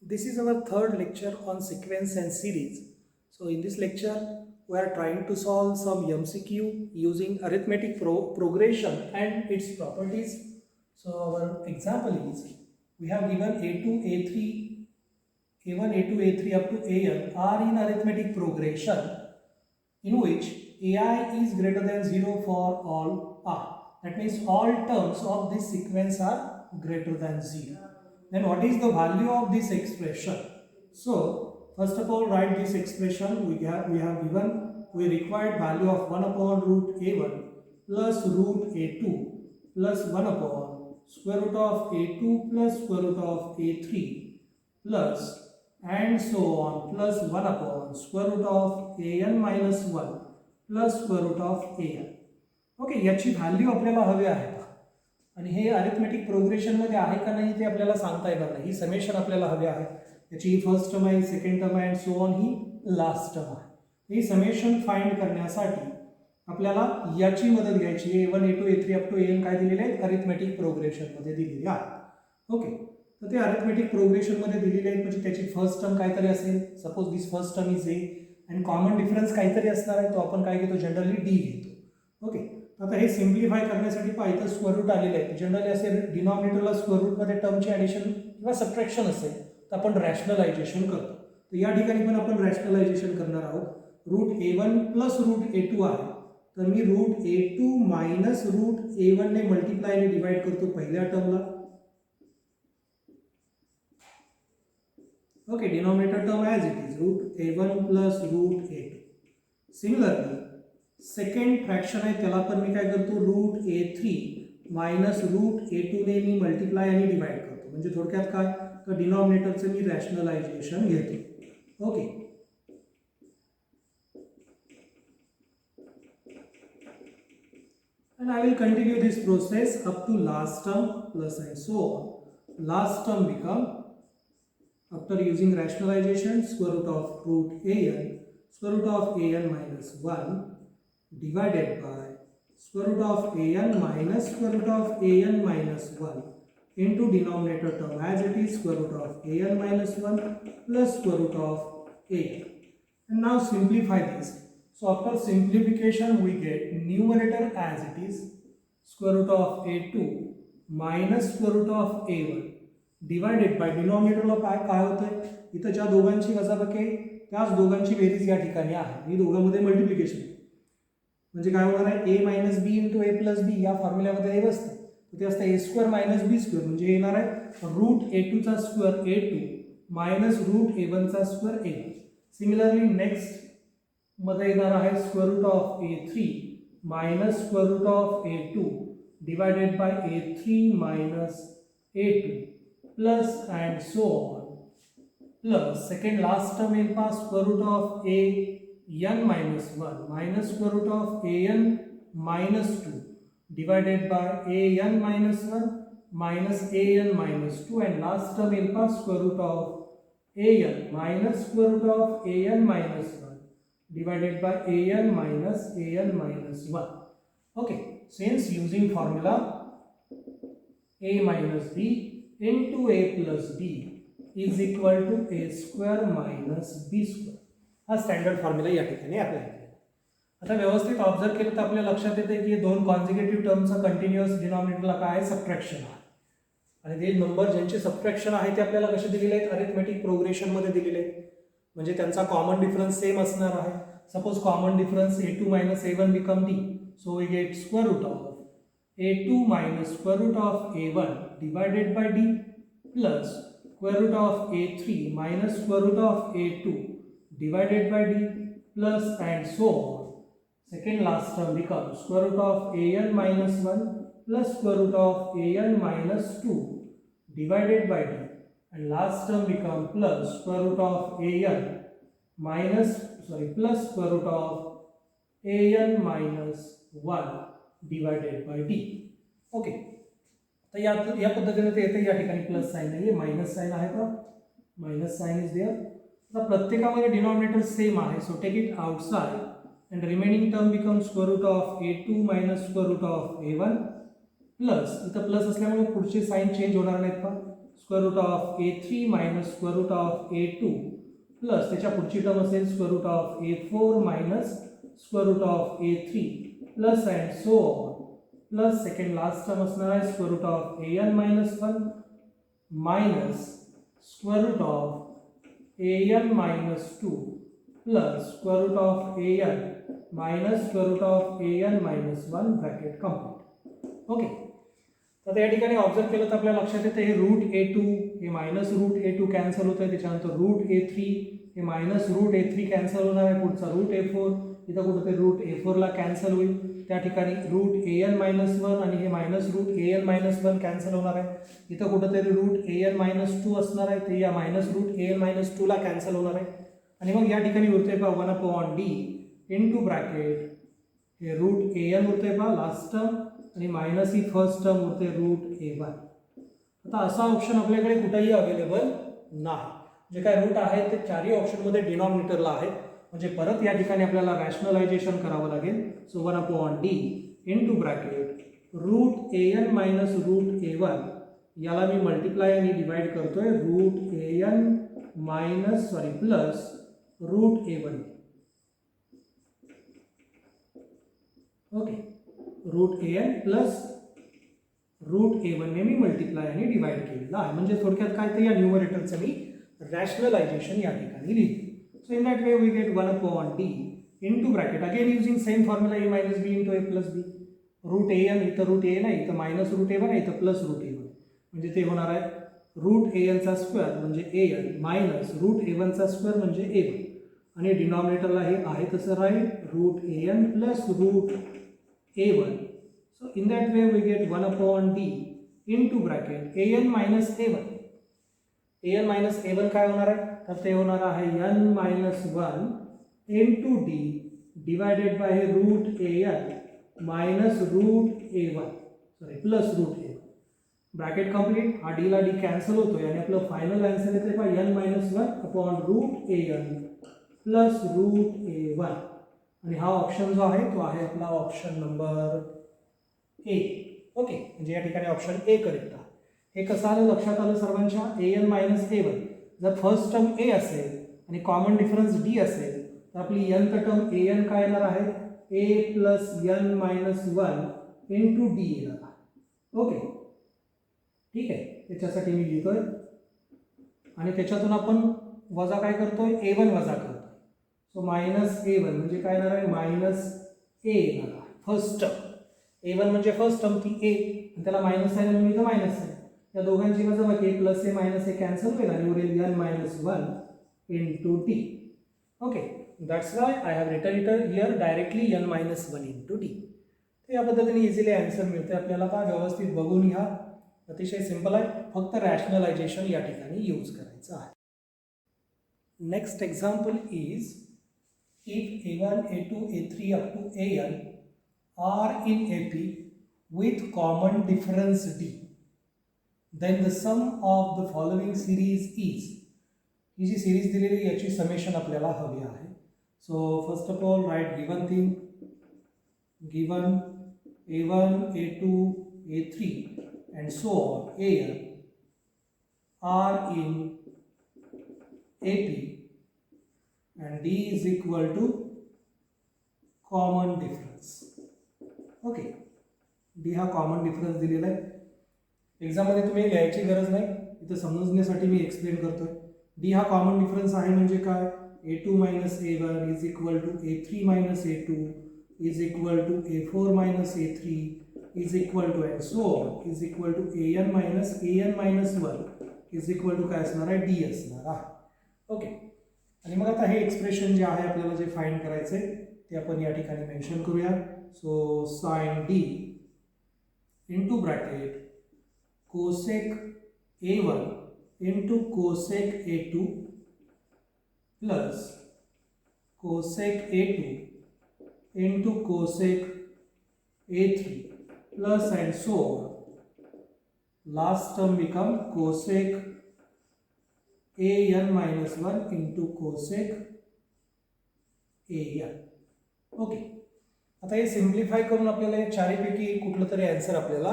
This is our third lecture on sequence and series. So in this lecture, we are trying to solve some MCQ using arithmetic progression and its properties. So our example is, we have given A2, A3, A1, A2, A3 up to AN are in arithmetic progression in which AI is greater than 0 for all R. That means all terms of this sequence are greater than 0. Then what is the value of this expression? So first of all, write this expression. We have given, we required value of 1 upon root A1 plus root A2 plus 1 upon square root of A2 plus square root of A3 plus and so on plus 1 upon square root of an minus 1 plus square root of an. Okay, याची value आपल्याला हवी आहे आणि हे arithmetic प्रोग्रेशनमध्ये आहे का नाही ते आपल्याला सांगता येणार नाही. ही समेशन आपल्याला हवी आहे. याची ही फर्स्ट टर्म आहे, सेकंड टर्म आहे and so on he last term आहे. ही समेशन फाइंड करण्यासाठी आपल्याला याची मदत घ्यायची. A1, A2, A3 up to AN काय दिलेले आहेत? अरिथमेटिक प्रोग्रेशनमध्ये दिलेली आहे. ओके, तर ते अरिथमेटिक प्रोग्रेशनमध्ये दिलेले आहेत म्हणजे त्याची फर्स्ट टर्म काहीतरी असेल. Suppose this first term is A and common difference काहीतरी असणार आहे, तो आपण काय घेतो? जनरली D घेतो. ओके, आता हे सिम्प्लिफाय करण्यासाठी पहा इथं स्क्वेअर रूट आलेले आहे. जनरली असे डिनॉमिनेटरला स्क्वेअर रूटमध्ये टर्मचे ॲडिशन किंवा सबट्रॅक्शन असेल तर आपण रॅशनलायझेशन करतो. तर या ठिकाणी पण आपण रॅशनलायझेशन करणार आहोत. Route A1 plus root A2 आहे, तर मी route A2 minus root A1 ने मल्टिप्लायने डिवाइड करतो पहिल्या टर्मला. Okay, denominator term as it is root A1 plus root A2. Similarly second fraction आहे त्याला पण मी काय करतो? Route A3 minus route A2 ने मी मल्टिप्लाय आणि डिवाइड करतो. म्हणजे थोडक्यात काय, तर डिनॉमिनेटरचं मी रॅशनलायझेशन घेतो. Okay, and I will continue this process up to last term plus and so on. Last term become, after using rationalization, square root of root an, square root of an minus 1 divided by square root of an minus square root of an minus 1 into denominator term as it is square root of an minus 1 plus square root of an. And now simplify this. So after simplification we get numerator as it is square root of A2 minus square root of A1 divided by डिनॉमिनेटरला काय होतंय? इथं ज्या दोघांची वजाबाकी आहे त्याच दोघांची बेरीज या ठिकाणी आहे. ही दोघांमध्ये मल्टिप्लिकेशन म्हणजे काय होणार आहे? A minus B into A plus B या फॉर्म्युल्यामध्ये हे बसते. ते असतं A square minus B square म्हणजे येणार आहे रूट A2 चा square A2 minus root A1 चा स्क्वेअर A1. सिमिलरली नेक्स्ट मध्ये येणार आहे square root of A3 minus square root of A2 divided by A3 minus A2 plus and so on plus second last term in past square root of an minus 1 minus square root of an minus 2 divided by an minus 1 minus an minus 2 and last term in past square root of an minus square root of an minus 1 divided by an minus 1. Okay, since using formula a minus b into a plus b is equal to a square minus b square. हा standard formula या ठिकाणी apply केला. आता व्यवस्थित observe केलं तर आपल्या लक्षात येते की दोन कॉन्झिक्युटिव्ह टर्मचं कंटिन्युअस डिनॉमिनेटरला काय सबट्रॅक्शन आहे आणि ते नंबर ज्यांचे सबट्रॅक्शन आहे ते आपल्याला कसे दिलेले आहेत? अरिथमेटिक प्रोग्रेशनमध्ये दिलेले आहेत. म्हणजे त्यांचा कॉमन डिफरन्स सेम असणार आहे. Suppose common difference A2 minus A1 become D, so we get square root of A2 minus square root of A1 divided by D plus square root of A3 minus square root of A2 divided by D plus and so on. Second last term becomes square root of An minus 1 plus square root of An minus 2 divided by D and last term becomes plus square root of An plus square root of An minus 1 divided by D. Okay, तर या पद्धतीने ते येते. या ठिकाणी plus sign आहे, minus sign आहे का? Minus sign is there. आता प्रत्येकामध्ये डिनॉमिनेटर सेम आहे, so take it outside and remaining term become square root of A2 minus square root of A1 plus, इथं प्लस असल्यामुळे पुढचे साइन चेंज होणार नाहीत का? Square root of a3 minus square root of a2 plus त्याच्या पुढची term असेल square root of a4 minus square root of a3 plus and so on plus second last term असणार आहे square root of an minus 1 minus square root of an minus 2 plus square root of an minus square root of an minus 1 bracket complete. Okay, तर या ठिकाणी observe केलं तर आपल्या लक्षात येतं हे रूट a2 हे मायनस रूट a2 कॅन्सल होतं आहे, त्याच्यानंतर रूट a3 हे मायनस रूट a3 कॅन्सल होणार आहे, पुढचा रूट a4 इथं कुठेतरी रूट a4 ला कॅन्सल होईल, त्या ठिकाणी रूट an मायनस 1 आणि हे minus root an minus 1 cancel होणार आहे, इथं कुठेतरी रूट an मायनस 2 असणार आहे, ते या मायनस रूट an मायनस 2 ला कॅन्सल होणार आहे आणि मग या ठिकाणी उरते पहा 1/d इनटू ब्रॅकेट हे रूट an उरते पहा लास्ट टर्म आणि मायनस ही फर्स्ट टर्म उरते रूट a1. आता असा ऑप्शन आपल्याकडे कुठेही अवेलेबल नाही, जे काय रूट आहे ते चारही ऑप्शनमध्ये डिनॉमिनेटरला आहेत, म्हणजे परत या ठिकाणी आपल्याला रॅशनलायझेशन करावं लागेल. So 1/d into bracket root an minus root a1 याला मी मल्टिप्लाय आणि डिवाइड करतोय root an minus plus root a1. Okay, root an plus root a1 ने मी मल्टिप्लाय आणि डिवाइड केलेलं आहे, म्हणजे थोडक्यात काय तर या न्यूमरेटरचं मी रॅशनलायझेशन या ठिकाणी लिहितो. So in that way we get 1/d into bracket again using same formula a minus b into a plus b. Root an इथं रूट a नाही, इथं मायनस रूट a1 इथं प्लस रूट a1, म्हणजे ते होणार आहे रूट an चा square म्हणजे an मायनस रूट a1 चा स्क्वेअर म्हणजे a1 आणि डिनॉमिनेटरला हे आहे तसं राहील root an plus root a1. So in that way we get 1/d into bracket an minus a1. an minus a1 काय होणार आहे, तर ते होणार आहे n minus 1 into d divided by root an minus root a1 plus root a1. Bracket complete, हा d ला d cancel होतोय आणि आपलं फायनल आन्सर येते पहा n minus 1 upon root an plus root a1 आणि हा ऑप्शन जो आहे तो आहे आपला ऑप्शन नंबर ए. ओके, म्हणजे या ठिकाणी ऑप्शन ए करेक्ट आहे. हे कसं आलं लक्षात आलं सर्वांच्या, an मायनस a1 जर फर्स्ट टर्म a असेल आणि कॉमन डिफरन्स d असेल तर आपली nth टर्म an काय येणार आहे a plus n minus 1 into d येणार आहे. ओके, ठीक आहे, त्याच्यासाठी मी लिहितोय आणि त्याच्यातून आपण वजा काय करतोय a1 वजा करतोय. सो मायनस a1 म्हणजे काय येणार आहे मायनस a येणार आहे फर्स्ट टर्म. a1 म्हणजे फर्स्ट टर्म ती a आणि त्याला मायनस आहे म्हणून इथं मायनस आहे, या दोघांची वजाबाकी a plus a minus a cancel होईल आणि उरेल n minus 1 into d. Okay, that's why I have written it here directly n minus 1 into d. तर या पद्धतीने इझिली आन्सर मिळते आपल्याला. का व्यवस्थित बघून घ्या, अतिशय सिंपल आहे, फक्त रॅशनलायझेशन या ठिकाणी यूज करायचं आहे. Next example is if a1 a2 a3 up to an are in AP with common difference d, then the sum of the following series is. ही जी सिरीज दिलेली याची समेशन आपल्याला हवी आहे. So first of all write given thing, given a1 a2 a3 and so on an are in AP and d is equal to common difference. ओके, D हा common difference दिलेला आहे. एक्झाममध्ये तुम्ही लिहायची गरज नाही, इथं समजण्यासाठी मी एक्सप्लेन करतोय. डी हा कॉमन डिफरन्स आहे म्हणजे काय, a2 minus a1 is equal to a3 minus a2 is equal to a4 minus a3 is equal to and so on is equal to an minus 1 is equal to काय असणार आहे D असणार आहे. Okay, आणि मग आता हे expression जे आहे आपल्याला जे फाइंड करायचं आहे ते आपण या ठिकाणी मेन्शन करूया. So sine d into bracket cosec a1 into cosec a2 plus cosec a2 into cosec a3 plus and so last term become cosec an minus 1 into cosec an. Okay, आता हे simplify करून आपल्याला या चारीपैकी कुठलं तरी answer आपल्याला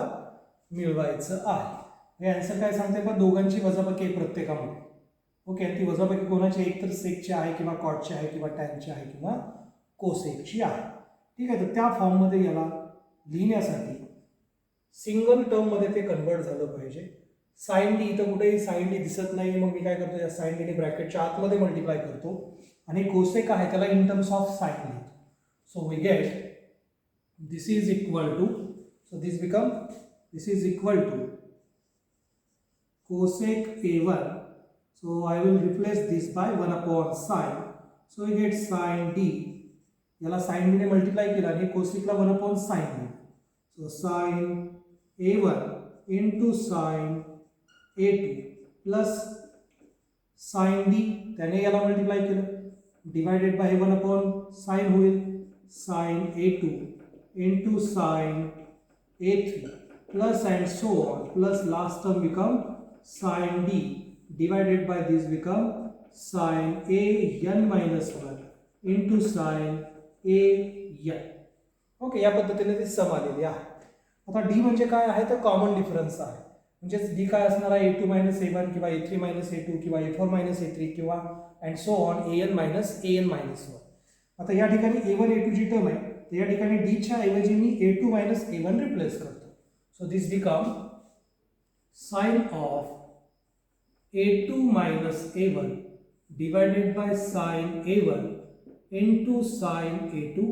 मिळवायचं आहे. हे आन्सर काय सांगते पण दोघांची वजाबाकी आहे प्रत्येकामध्ये. ओके, ती वजाबाकी कोणाची एक तर सेकची आहे किंवा कॉटची आहे किंवा टॅनची आहे किंवा कोसेकची आहे. ठीक आहे, तर त्या फॉर्ममध्ये याला लिहिण्यासाठी सिंगल टर्ममध्ये ते कन्वर्ट झालं पाहिजे. साइन डी इथं कुठेही साइन डी दिसत नाही, मग मी काय करतो या साइन डीने ब्रॅकेटच्या आतमध्ये मल्टिप्लाय करतो आणि कोसेक आहे त्याला इन टर्म्स ऑफ साइन लिहितो. So we get this is equal to, so this is equal to cosec a1. So I will replace this by 1 upon sine. So we get sin d. याला sin d ने multiply केला आणि cosec ला 1 upon sine लिहिलं. So sin a1 into sin a2 plus sin d त्याने याला multiply केलं divided by 1 upon sine होईल sin a2 into sin a3 plus and so on plus last term become sin d divided by this become sin a n minus 1 into sin a n. Okay, या पद्धतीने ती सम आलेली आहे. आता d म्हणजे काय आहे तर कॉमन डिफरन्स आहे. म्हणजेच d काय असणार आहे a2 minus a1 किंवा a3 minus a2 किंवा a4 minus a3 किंवा and so on an minus an minus 1. आता या ठिकाणी a1 a2 ची टर्म आहे तर या ठिकाणी d च्या ऐवजी मी a2 minus a1 रिप्लेस करतो. So this become sin of a2 minus a1 divided by sin a1 into sin a2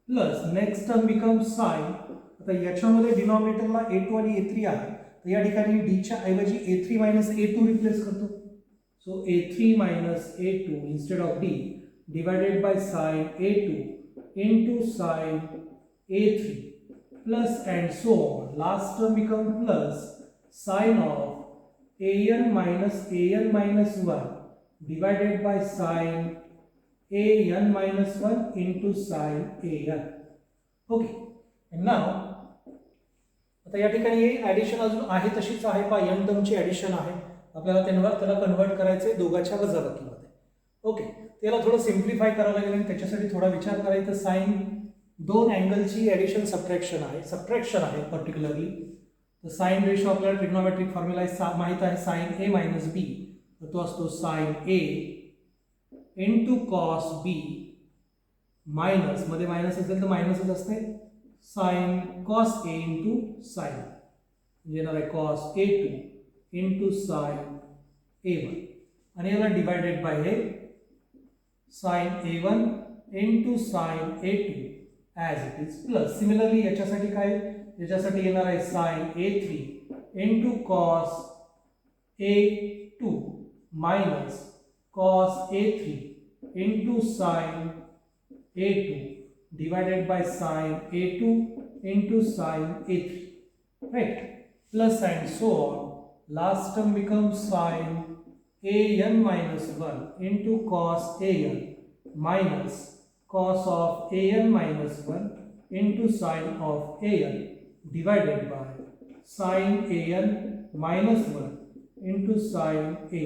plus next term becomes sin. आता याच्यामध्ये डिनॉमिनेटरला a2 आणि a3 आहे तर या ठिकाणी d च्या ऐवजी a3 minus a2 रिप्लेस करतो. So a3 minus a2 instead of d divided by sin a2 into sin a3 plus and so on. Last term become plus sin of an minus 1 divided by sin an minus 1 into sin an. Okay, and now आता या ठिकाणी addition अजून आहे तशीच आहे पा n टर्मची addition आहे आपल्याला त्याला कन्वर्ट करायचे दोघांच्या वजाबाकीमध्ये. ओके, त्याला थोडं सिम्प्लिफाय करावं लागेल आणि त्याच्यासाठी थोडा विचार करायचा. साइन दोन अँगलची ॲडिशन सबट्रॅक्शन आहे पर्टिक्युलरली. तर साइन रेशो आपल्याला ट्रिग्नोमेट्रिक फॉर्म्युला माहित आहे साइन ए मायनस बी, तर तो असतो sine A into cos B minus मध्ये मायनस असेल तर मायनसच असते sine cos A into sine म्हणजे येणार आहे cos A two into sine A one आणि याला डिवायडेड बाय हे sine A one into sine A two as it is plus similarly याच्यासाठी काय याच्यासाठी येणार आहे sine A three into cos A two minus cos A three into sine A two divided by sine A two into sine A three right plus and so on. Last term becomes sin an minus 1 into cos an minus cos of an minus 1 into sin of an divided by sin an minus 1 into sin a.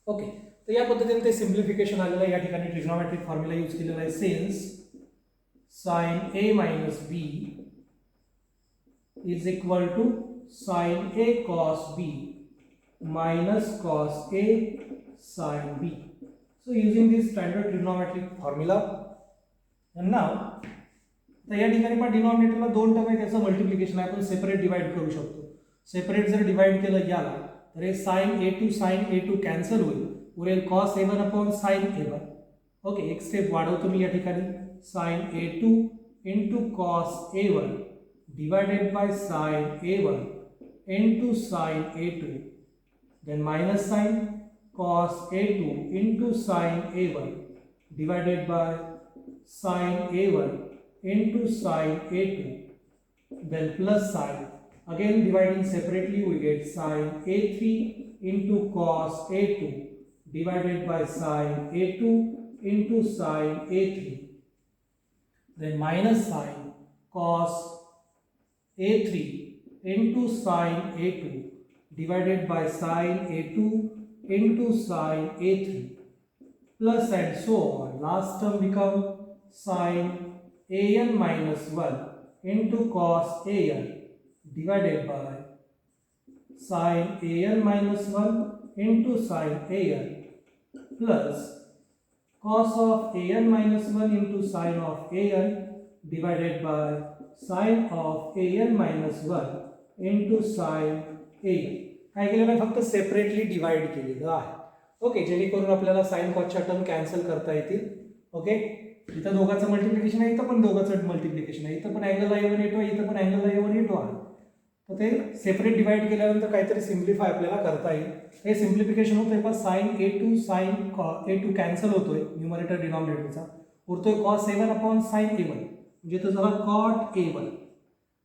Okay, तर या पद्धतीने ते simplification आलेलं आहे. या ठिकाणी trigonometric formula use केलेला आहे since sin a minus b is equal to sin a cos b minus cos a sin b. So using this standard trigonometric formula and now तर या ठिकाणी पण डिनॉमिनेटरला दोन टर्म आहे त्याचं मल्टिप्लिकेशन आहे आपण सेपरेट डिवाइड करू शकतो. सेपरेट जर डिवाइड केलं याला तर हे sin a टू कॅन्सल होईल उरेल cos a1 upon sin a1. Okay, एक स्टेप वाढवतो मी या ठिकाणी sin a2 into cos a1 divided by sin a1 into sin a2 then minus sin cos a2 into sin a1 divided by sin a1 into sin a2 then plus sin again dividing separately we get sin a3 into cos a2 divided by sin a2 into sin a3 then minus sin cos a3 into sin a2 divided by sin a2 into sin a3 plus and so on. Last term become sin an minus 1 into cos an divided by sine an minus 1 into sine an plus cos of an minus 1 into sine of an divided by sine of an minus 1 into sine an. काय केलेलं आहे? फक्त separately divide केलेलं आहे. Okay, जेणेकरून आपल्याला sign कॉसच्या term cancel करता येतील. ओके, इथं दोघांचं मल्टिप्लिकेशन आहे, इथं पण दोघांचं मल्टिप्लिकेशन आहे, इथं पण अँगल A1 A2 आहे, इथं पण अँगल A1 A2 आहे. तर ते सेपरेट डिवाइड केल्यानंतर काहीतरी सिम्प्लिफाय आपल्याला करता येईल. हे सिम्प्लिफिकेशन होतंय पण साइन A2 कॅन्सल होतोय न्यूमरेटर डिनॉमिनेटरचा, उरतोय cos A1 upon sine A1, म्हणजे तो झाला cot A1.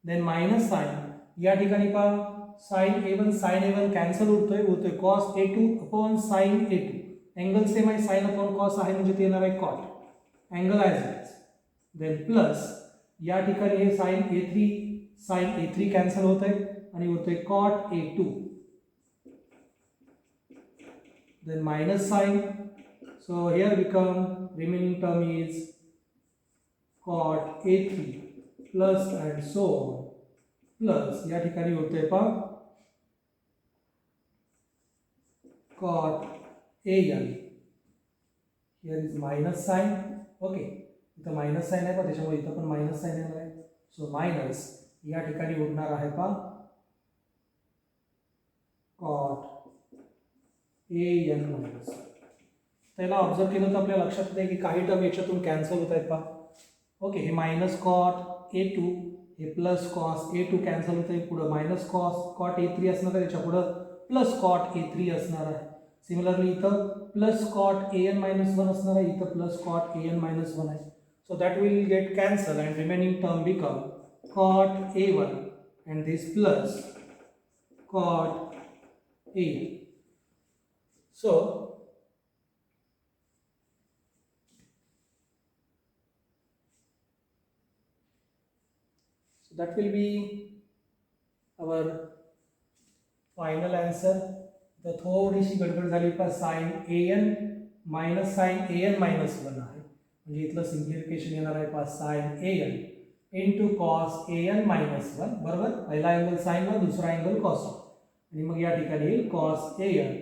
Then minus sign या ठिकाणी पहा साइन A1 कॅन्सल उरतोय cos A2 upon sine A2. Angle same आहे, साइन अपॉन cos आहे म्हणजे ते येणार आहे cot. Angle as it is. Then plus या ठिकाणी हे साइन A3 कॅन्सल होत आहे आणि उरतोय cot A2. Then minus sine, so here become remaining term is cot A3 plus and so plus या ठिकाणी होतंय पहा cot an. Here is minus sine. Okay, इथं मायनस साइन आहे पहा, त्याच्यामुळे इथं पण मायनस साइन येणार आहे. सो मायनस या ठिकाणी उरणार आहे पहा cot an मायनस. त्याला ऑब्झर्व केलं तर आपल्या लक्षात येते की काही टर्म याच्यातून कॅन्सल होत आहेत पहा. ओके, हे मायनस cot A2 हे प्लस cos A2 कॅन्सल होत आहे, पुढं मायनस cot A3 असणार आहे, त्याच्या पुढं प्लस cot A3 असणार आहे. सिमिलरली इथं प्लस cot an minus 1 असणार आहे, इथं प्लस cot an minus 1 आहे. So that will get cancel and remaining term become cot A1 and this plus cot A. So that will be our final answer. तर थोडीशी गडबड झाली पण sine an minus sine an minus 1 आहे, म्हणजे इथलं simplification येणार आहे पहा sine an into cos an minus 1. बरोबर, पहिला अँगल साइनला, दुसरा अँगल कॉस, आणि मग या ठिकाणी येईल cos an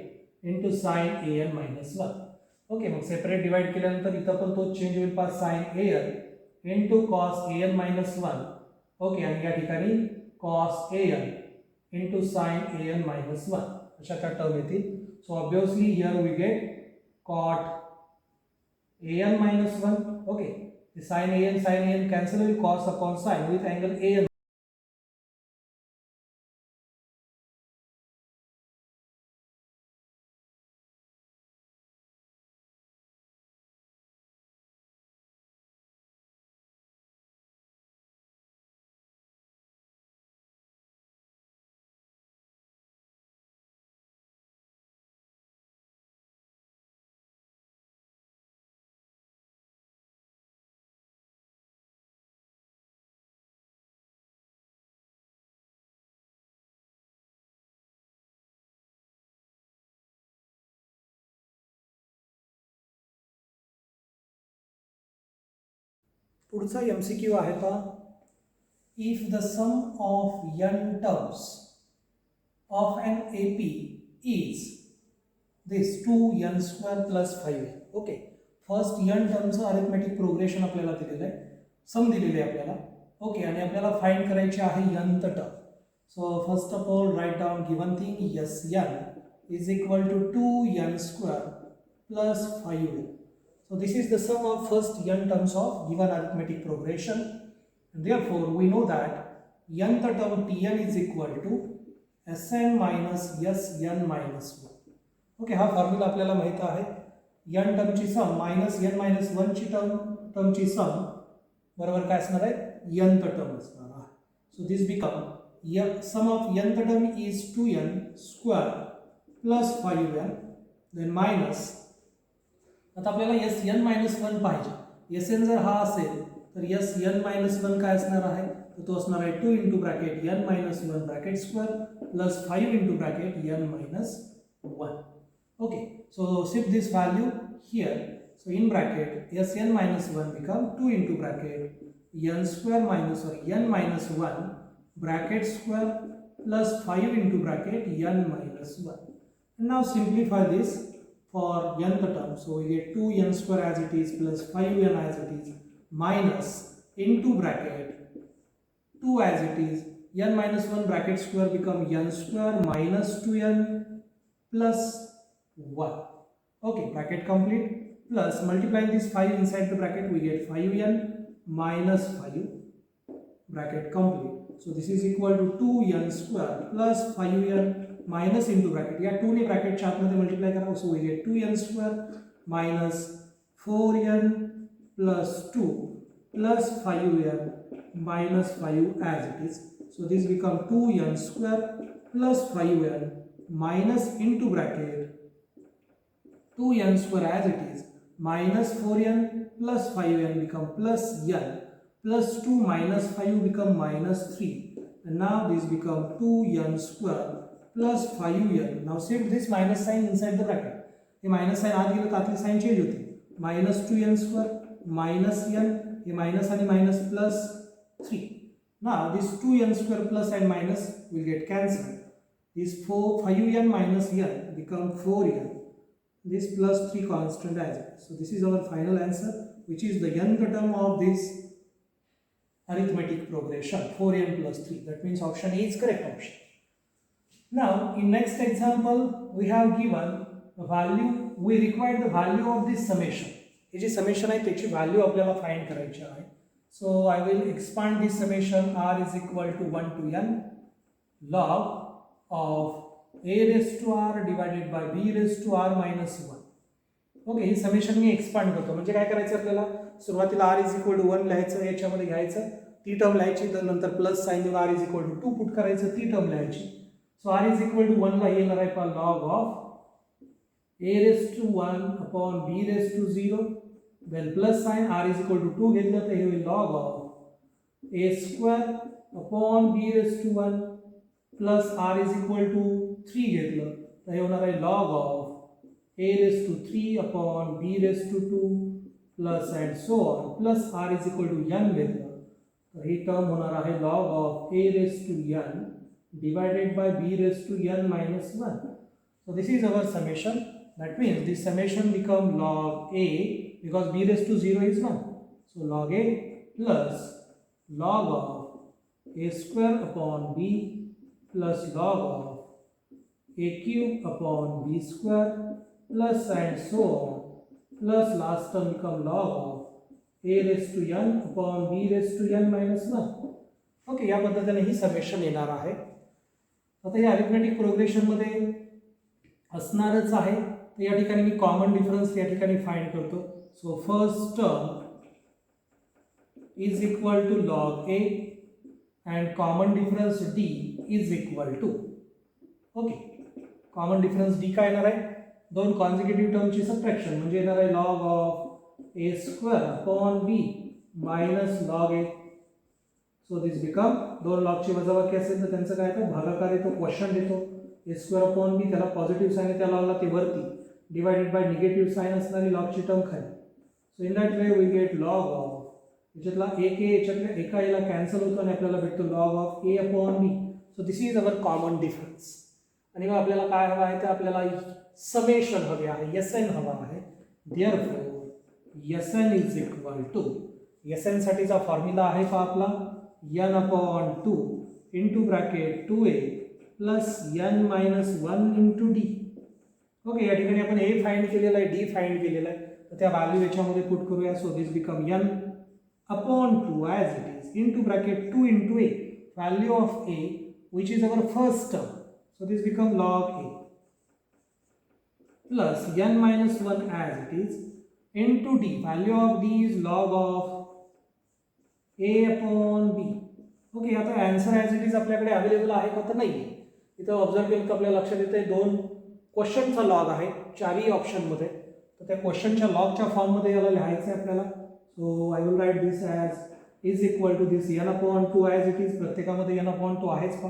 into sine an minus 1. Okay, मग सेपरेट डिवाइड केल्यानंतर इथं पण तोच चेंज होईल पहा sine an into cos an minus 1. Okay, आणि या ठिकाणी cos an into sine an minus 1 अशा त्या टर्म येतील. So obviously here we get cot an minus 1. Okay, sin an cancel होईल, cos upon sin with angle an. पुढचा MCQ आहे पहा, if the sum of n terms of an AP is this 2n² + 5. Okay, first n टर्मचं arithmetic progression आपल्याला दिलेलं आहे, सम दिलेले आहे आपल्याला. ओके, आणि आपल्याला फाइंड करायची आहे nth term. So first of all write down given thing Sn is equal to 2n² + 5n. So this is the sum of first n terms of given arithmetic progression, and therefore we know that nth term Tn is equal to Sn minus Sn minus 1. Okay, हा formula आपल्याला माहित आहे. n टर्मची सम minus n minus 1 ची टर्मची सम बरोबर काय असणार आहे, nth term असणार आहे. So this become sum of nth term is 2n² + 5n, then minus, आता आपल्याला Sn मायनस 1 पाहिजे. Sn जर हा असेल तर Sn मायनस 1 काय असणार आहे, तर तो असणार आहे 2 into bracket n minus 1 bracket square plus 5 into bracket n minus 1. Okay, so shift this value here. So in bracket Sn minus 1 become 2 into bracket n² minus n minus 1 bracket square plus 5 into bracket n minus 1. And now simplify this for nth term. So we get 2n square as it is plus 5n as it is minus into bracket 2 as it is, n minus 1 bracket square become n square minus 2n plus 1. Okay, bracket complete, plus multiplying this 5 inside the bracket we get 5n minus 5, bracket complete. So this is equal to 2n square plus 5n minus into bracket, या 2 ने bracket च्या आतमध्ये multiply करा, so we get 2n square minus 4n plus 2 plus 5n minus 5 as it is. So this become 2n square plus 5n minus into bracket 2n square as it is minus 4n plus 5n become plus n plus 2 minus 5 become minus 3, and now this become 2n square plus 5n. Now shift this minus sign inside the bracket. हे minus sign आत गेलं तर आतली sign change होते, minus 2n square minus n, हे minus आणि minus plus 3. Now this 2n square plus and minus will get cancelled. This 5n minus n become 4n. This plus 3 constant as it. So this is our final answer, which is the nth term of this arithmetic progression, 4n plus 3. That means option A is correct option. Now in next example we have given the value, we require the value of this summation. हे जे summation आहे त्याची value आपल्याला find करायची आहे. So I will expand this summation. R is equal to 1 to n log of a raised to r divided by b raised to r minus 1. Okay, हे summation मी expand करतो. म्हणजे काय करायचं आपल्याला, सुरुवातीला r इज इक्वल टू 1 लिहायचं, याच्यामध्ये घ्यायचं ती टर्म लिहायची, तर नंतर प्लस साइन देऊन r is equal to 2 put करायचं, ती टर्म लिहायची. So r is equal to 1 ला येणार आहे पहा log of a raised to 1 upon b raised to 0, then plus sign r is equal to 2 घेतलं तर हे होईल log of a square upon b raised to 1 plus r is equal to 3 घेतलं तर हे होणार आहे log of a raised to 3 upon b raised to 2 plus and so on plus r is equal to n घेतलं तर ही term होणार आहे log of a raised to n divided by b raised to n minus 1. So this is our summation. That means this summation become log a because b raised to 0 is 1. So log a plus log of a square upon b plus log of a cube upon b square plus and so on plus last term become log of a raised to n upon b raised to n minus 1. Okay, या पद्धतीने ही summation येणार आहे. आता या arithmetic progression मध्ये असणारच आहे, तर या ठिकाणी मी कॉमन डिफरन्स या ठिकाणी फाइंड करतो. So first term is equal to log A and common difference D is equal to, okay, common difference D काय येणार आहे, दोन कॉन्सिक्युटिव्ह टर्मची सबट्रॅक्शन म्हणजे येणार आहे log of A square upon B minus log A. So this become दोन लॉगची वजाबाकी असेल तर त्यांचं काय येतं, भागाकार येतो, क्वोशंट येतो. ए स्क्वेअर अपॉन बी त्याला पॉझिटिव्ह साइन आहे, त्या लॉगला ते वरती, डिवायडेड बाय निगेटिव्ह साइन असणारी लॉगची टर्म खाली. So in that way we get log of याच्यातला एक ए याच्यातल्या एका एला कॅन्सल होतो आणि आपल्याला भेटतो log of A upon B. So this is our common difference. आणि मग आपल्याला काय हवं आहे, तर आपल्याला समेशन हवे आहे, एस एन हवा आहे. Therefore S N is equal to, S N साठीचा फॉर्म्युला आहे का आपला n upon 2 into bracket 2a plus n minus 1 into D. Okay, या ठिकाणी आपण ए फाइंड केलेला आहे, डी फाइंड केलेला आहे, तर त्या व्हॅल्यू याच्यामध्ये पुट करूया. So this become n upon 2 as it is into bracket 2 into A, value of A which is our first term. So this become log A plus n minus 1 as it is into D, value of D is log of a upon b. Okay, आता answer as it is आपल्याकडे available आहे का तर नाही. इथं observe केलं तर आपल्याला लक्षात येते दोन क्वेश्चनचा लॉग आहे चारही ऑप्शनमध्ये, तर त्या क्वेश्चनच्या लॉगच्या फॉर्ममध्ये याला लिहायचं आहे आपल्याला. So I will write this as is equal to this n upon 2 as it is. प्रत्येकामध्ये n अपॉन 2 आहेच का,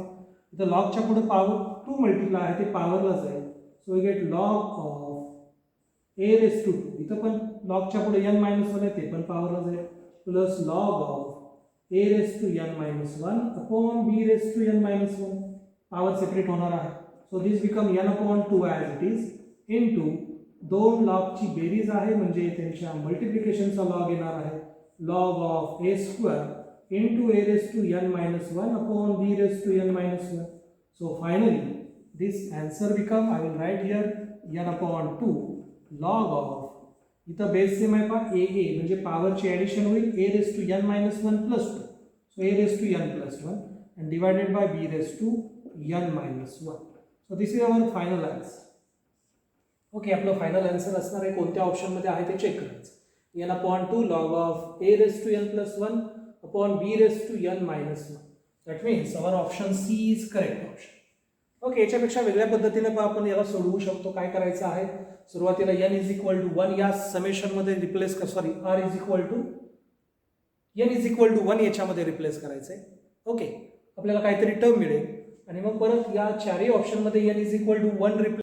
इथं लॉगच्या पुढे पॉवर 2 मल्टिप्लाय आहे, ते पॉवरलाच आहे. So we get log of a raise to 2, इथं पण लॉगच्या पुढे n मायनस 1 आहे, ते पण पॉवरलाच आहे, plus log of a raised to n minus 1 upon b raised to n minus 1. Power separate होणार आहे. So this become n/2 as it is into 2 लॉगची बेरीज आहे म्हणजे त्यांच्या मल्टिप्लिकेशनचा लॉग येणार आहे. Log of a square into a raised to n minus 1 upon b raised to n minus 1. So finally this answer become, I will write here n/2 log of, इथं base same आहे पहा a म्हणजे पॉवरची addition होईल a raised to n minus 1 plus 2. So a raised to n plus 1 and divided by b raised to n minus 1. So this is our final answer. Okay, आपलं final answer असणार आहे कोणत्या ऑप्शनमध्ये आहे ते चेक करायचं. n/2 log of a raised to n plus 1 upon b raised to n minus 1. That means our option C is correct option. Okay, याच्यापेक्षा वेगळ्या पद्धतीने आपण याला सोडवू शकतो. काय करायचं आहे, सुरुवातीला n इज इक्वल टू 1 या समेशनमध्ये रिप्लेस कर, sorry r is equal to n is equal to 1 याच्यामध्ये रिप्लेस करायचं आहे. ओके, आपल्याला काहीतरी टर्म मिळेल आणि मग परत या चारही ऑप्शनमध्ये n is equal to 1 replace